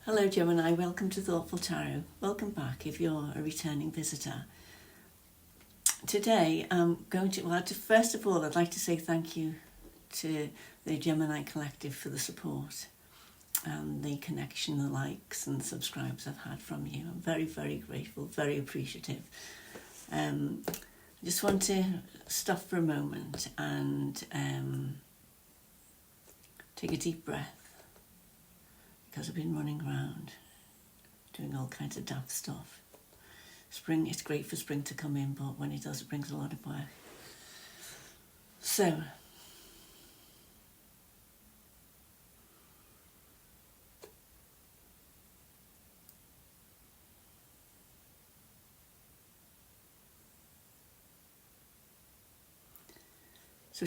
Hello Gemini, welcome to Thoughtful Tarot. Welcome back if you're a returning visitor. Today I'm going to, first of all I'd like to say thank you to the Gemini Collective for the support and the connection, the likes and the subscribes I've had from you. I'm very, very grateful, very appreciative. I just want to stop for a moment and take a deep breath, because I've been running around doing all kinds of daft stuff. Spring, it's great for spring to come in, but when it does, it brings a lot of work. So,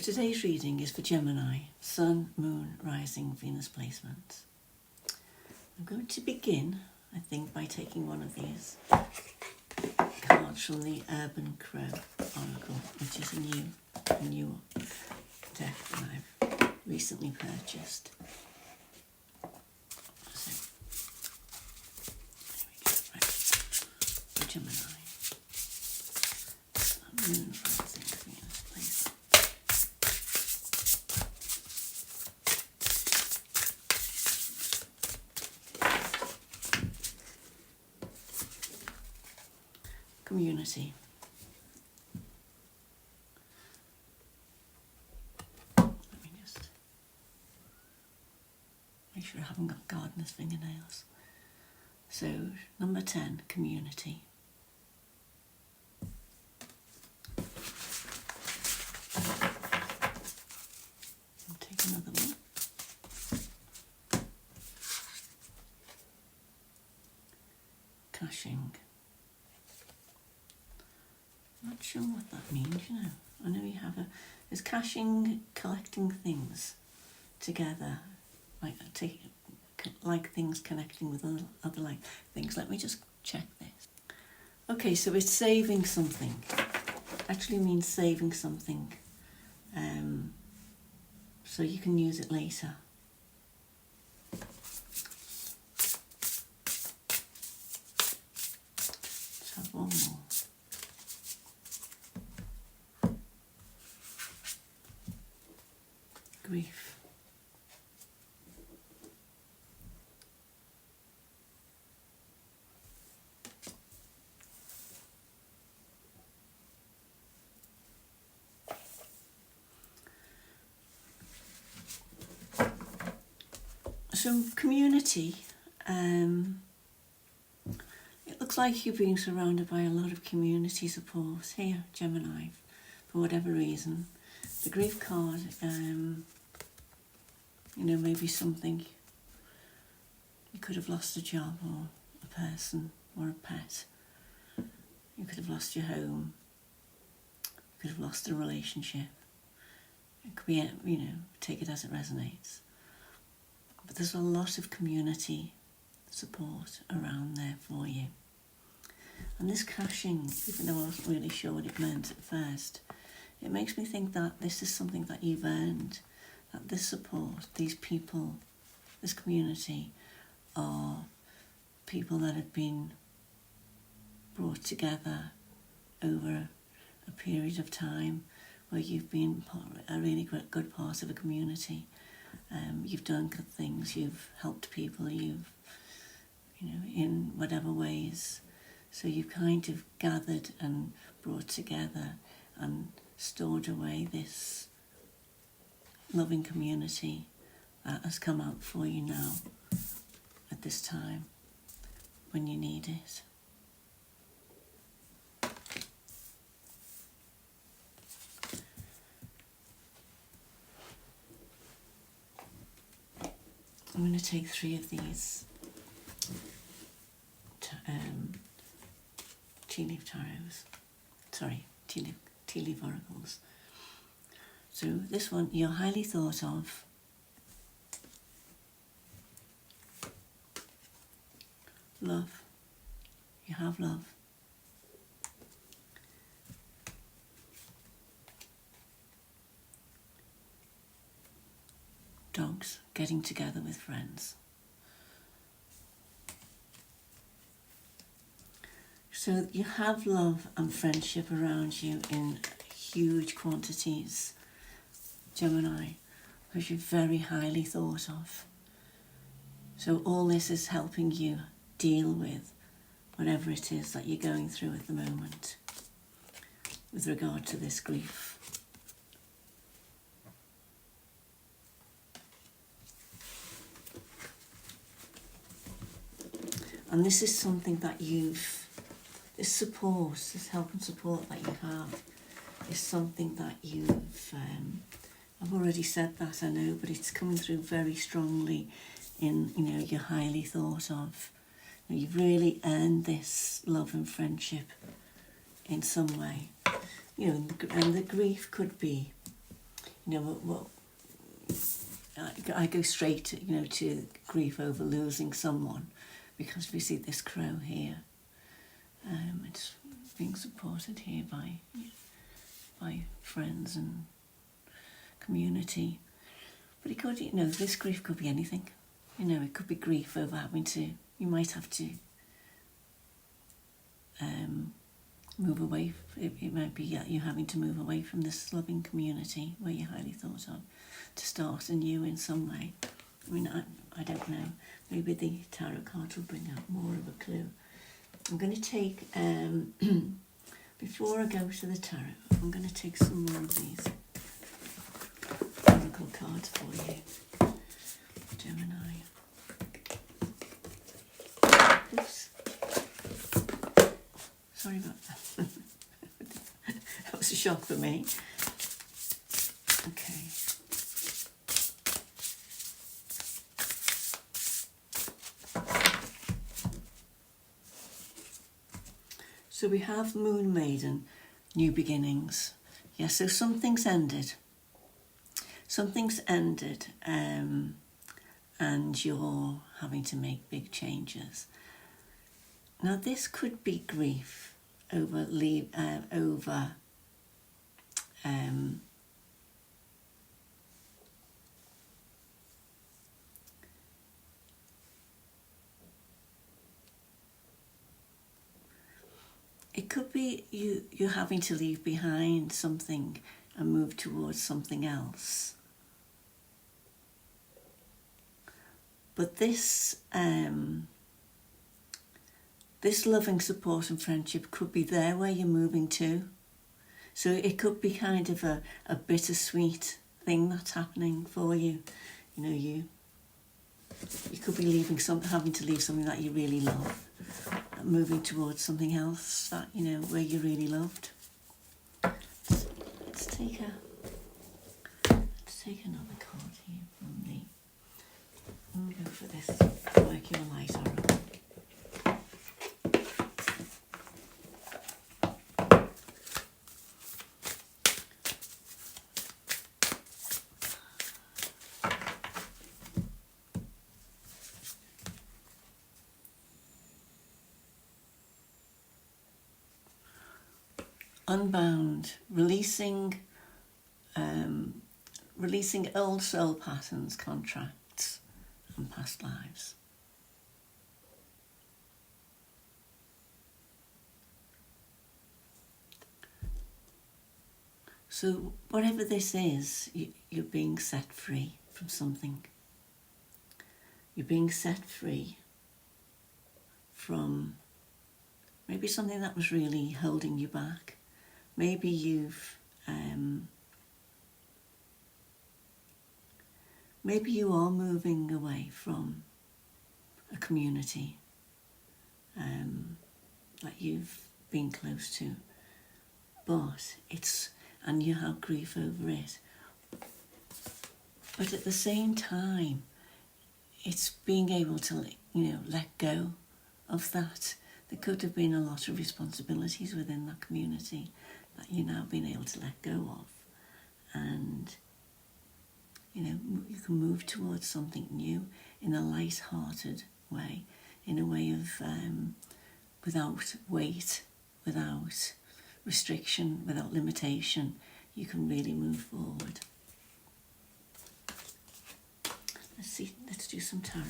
today's reading is for Gemini, Sun, Moon, Rising, Venus placements. I'm going to begin, I think, by taking one of these cards from the Urban Crow Oracle, which is a new deck that I've recently purchased. So, there we go. Right. For Gemini, Sun, Moon, Rising, Venus placement. Community. Let me just make sure I haven't got gardener's fingernails. So, number 10, community. I'll take another one. Caching. Not sure what that means, you know. I know you have is caching collecting things together, like things connecting with other like things. Let me just check this. Okay, so it's saving something. Actually means saving something, so you can use it later. Let's have one more. Grief. So community, it looks like you're being surrounded by a lot of community support here, Gemini, for whatever reason. The grief card, you know, maybe something, you could have lost a job or a person or a pet. You could have lost your home. You could have lost a relationship. It could be, you know, take it as it resonates. But there's a lot of community support around there for you. And this caching, even though I wasn't really sure what it meant at first, it makes me think that this is something that you've earned, that this support, these people, this community are people that have been brought together over a period of time where you've been a really good part of a community. You've done good things, you've helped people, you've, you know, in whatever ways. So you've kind of gathered and brought together and stored away this loving community that has come out for you now at this time when you need it. I'm going to take 3 of these tea leaf tarots. Sorry, tea leaf oracles. So this one, you're highly thought of. Love. You have love. Dogs getting together with friends. So you have love and friendship around you in huge quantities, Gemini, because you're very highly thought of. So all this is helping you deal with whatever it is that you're going through at the moment with regard to this grief. And this is something that this support, this help and support that you have is something that I've already said that, I know, but it's coming through very strongly in, you're highly thought of. You've really earned this love and friendship in some way. And the grief could be, I go straight to grief over losing someone, because we see this crow here. It's being supported here by friends and community. But it could, this grief could be anything. It could be grief over you might have to move away. It might be you having to move away from this loving community where you're highly thought of to start anew in some way. I don't know. Maybe the tarot card will bring out more of a clue. I'm going to take, before I go to the tarot, I'm going to take some more of these oracle cards for you, Gemini. Oops. Sorry about that. That was a shock for me. Okay. So we have Moon Maiden, new beginnings. Yeah, so something's ended. Something's ended, and you're having to make big changes. Now this could be grief over it could be you're having to leave behind something and move towards something else. But this loving support and friendship could be there where you're moving to. So it could be kind of a bittersweet thing that's happening for you. You could be having to leave something that you really love, moving towards something else that, where you really loved. Let's take another card here from me. I'm going to go for this Mercury light oracle. Unbound, releasing old soul patterns, contracts, and past lives. So whatever this is, you're being set free from something. You're being set free from maybe something that was really holding you back. Maybe maybe you are moving away from a community that you've been close to, and you have grief over it. But at the same time, it's being able to, let go of that. There could have been a lot of responsibilities within that community that you're now being able to let go of. And, you can move towards something new in a light-hearted way, in a way of without weight, without restriction, without limitation. You can really move forward. Let's do some tarot.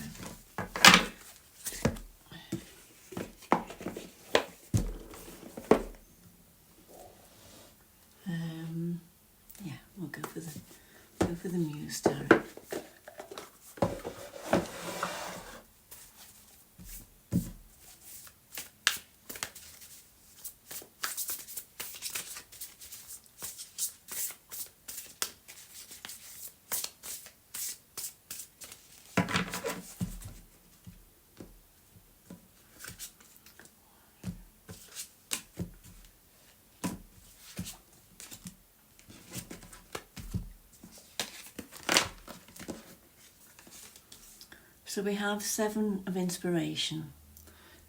So we have 7 of inspiration.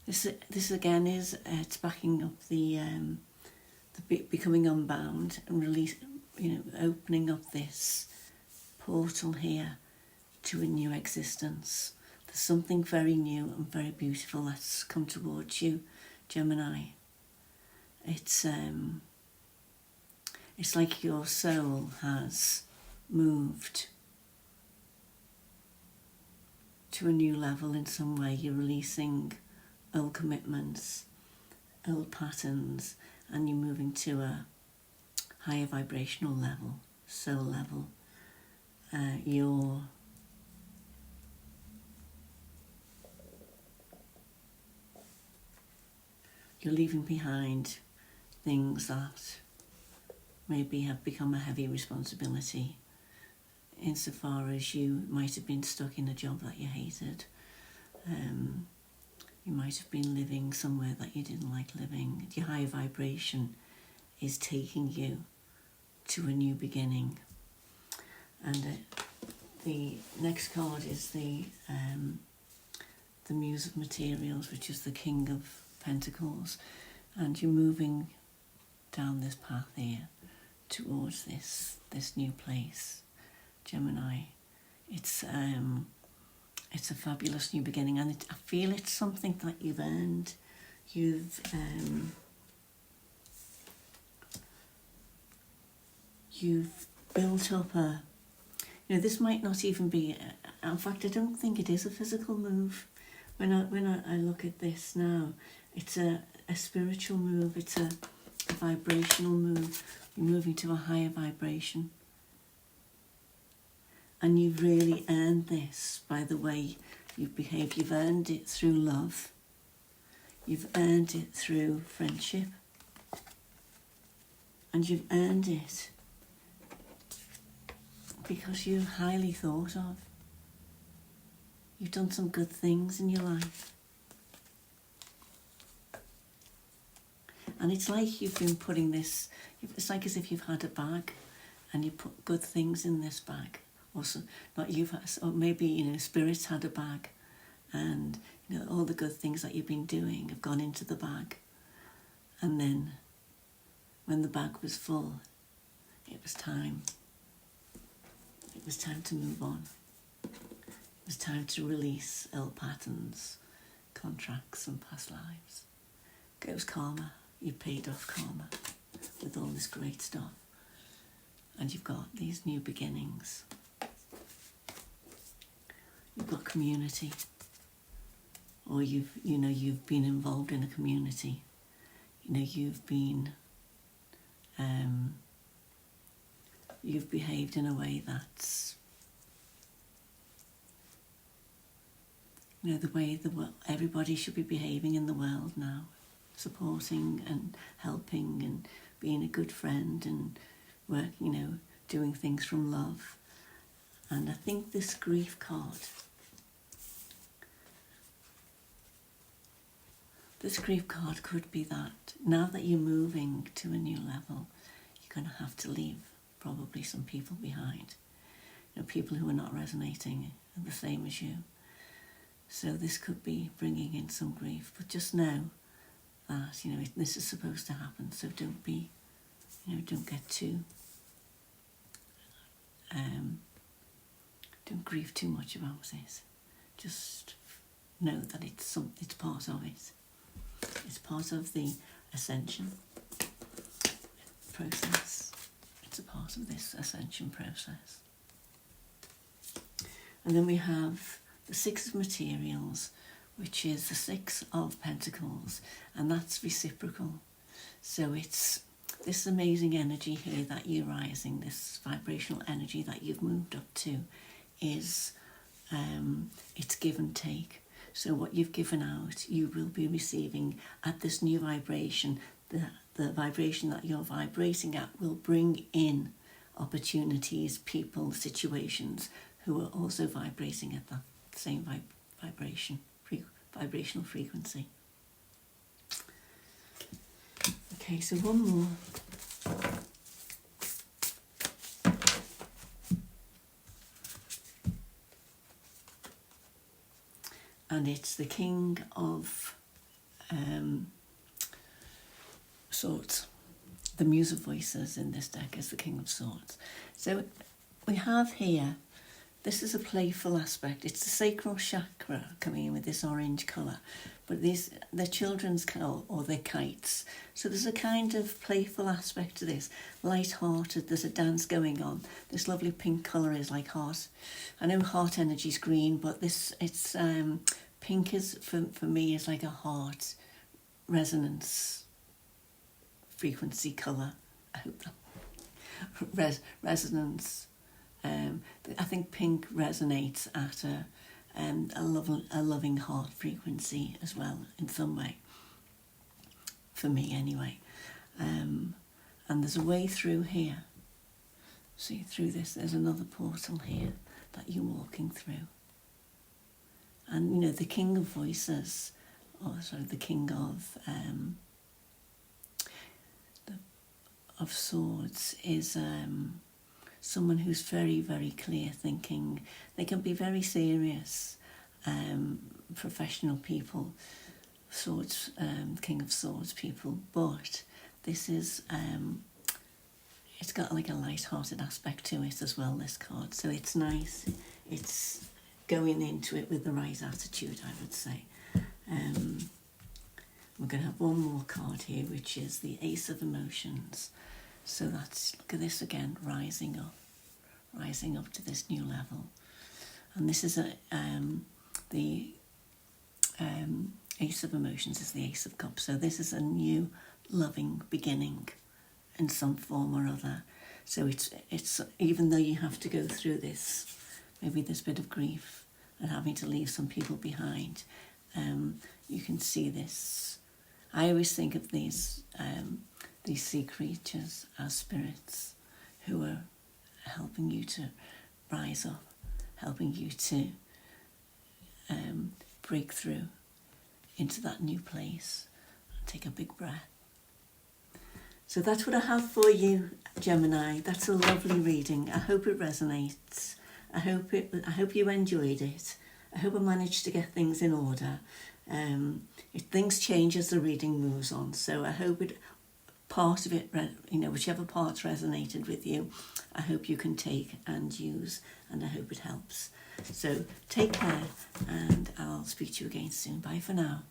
This again is it's backing up the becoming unbound and release, opening up this portal here to a new existence. There's something very new and very beautiful that's come towards you, Gemini. It's like your soul has moved to a new level in some way. You're releasing old commitments, old patterns, and you're moving to a higher vibrational level, soul level. You're leaving behind things that maybe have become a heavy responsibility, insofar as you might have been stuck in a job that you hated. You might have been living somewhere that you didn't like living. Your higher vibration is taking you to a new beginning. And the next card is the Muse of Materials, which is the King of Pentacles. And you're moving down this path here towards this new place, Gemini. It's a fabulous new beginning, and I feel it's something that you've earned. You've built up this might not even be. In fact, I don't think it is a physical move. When I look at this now, it's a spiritual move. It's a vibrational move. You're moving to a higher vibration. And you've really earned this by the way you've behaved. You've earned it through love. You've earned it through friendship. And you've earned it because you're highly thought of. You've done some good things in your life. And it's like you've been putting this, it's like as if you've had a bag and you put good things in this bag. Also, not you've had, or maybe Spirit's had a bag, and all the good things that you've been doing have gone into the bag, and then when the bag was full, it was time. It was time to move on. It was time to release old patterns, contracts, and past lives. Goes karma. You paid off karma with all this great stuff, and you've got these new beginnings. You've got community, or you've been involved in a community. You've been you've behaved in a way that's the way everybody should be behaving in the world now, supporting and helping and being a good friend and working, doing things from love. And I think this grief card, could be that now that you're moving to a new level, you're going to have to leave probably some people behind. People who are not resonating the same as you. So this could be bringing in some grief. But just know that, this is supposed to happen. So don't be, don't get too... don't grieve too much about it. Just know that it's part of it. It's part of the ascension process. It's a part of this ascension process. And then we have the 6 of Materials, which is the 6 of Pentacles, and that's reciprocal. So it's this amazing energy here that you're rising, this vibrational energy that you've moved up to, is it's give and take. So what you've given out, you will be receiving at this new vibration. The vibration that you're vibrating at will bring in opportunities, people, situations who are also vibrating at that same vibrational frequency. Okay, so one more. and it's the King of Swords. The Muse of Voices in this deck is the King of Swords. So we have here, this is a playful aspect. It's the sacral chakra coming in with this orange colour. But they're children's or they're kites. So there's a kind of playful aspect to this. Light-hearted, there's a dance going on. This lovely pink colour is like heart. I know heart energy is green, but it's pink is, for me, is like a heart resonance frequency colour. I hope that. Resonance. I think pink resonates at a loving heart frequency as well in some way. For me anyway. And there's a way through here. See, through this, there's another portal here that you're walking through. And, you know, the King of Voices, or sorry, the King of Swords is someone who's very, very clear thinking. They can be very serious, professional people, swords, King of Swords people, but this is, it's got like a light-hearted aspect to it as well, this card. So it's nice. It's going into it with the right attitude, I would say. We're going to have one more card here, which is the Ace of Emotions. So that's, look at this again, rising up to this new level. And this is the Ace of Emotions is the Ace of Cups. So this is a new loving beginning in some form or other. So it's even though you have to go through this, maybe this bit of grief and having to leave some people behind, you can see this. I always think of these sea creatures as spirits who are helping you to rise up, helping you to break through into that new place and take a big breath. So that's what I have for you, Gemini. That's a lovely reading. I hope it resonates. I hope you enjoyed it. I hope I managed to get things in order. Things change as the reading moves on, so I hope part of it, you know, whichever part resonated with you, I hope you can take and use, and I hope it helps. So take care, and I'll speak to you again soon. Bye for now.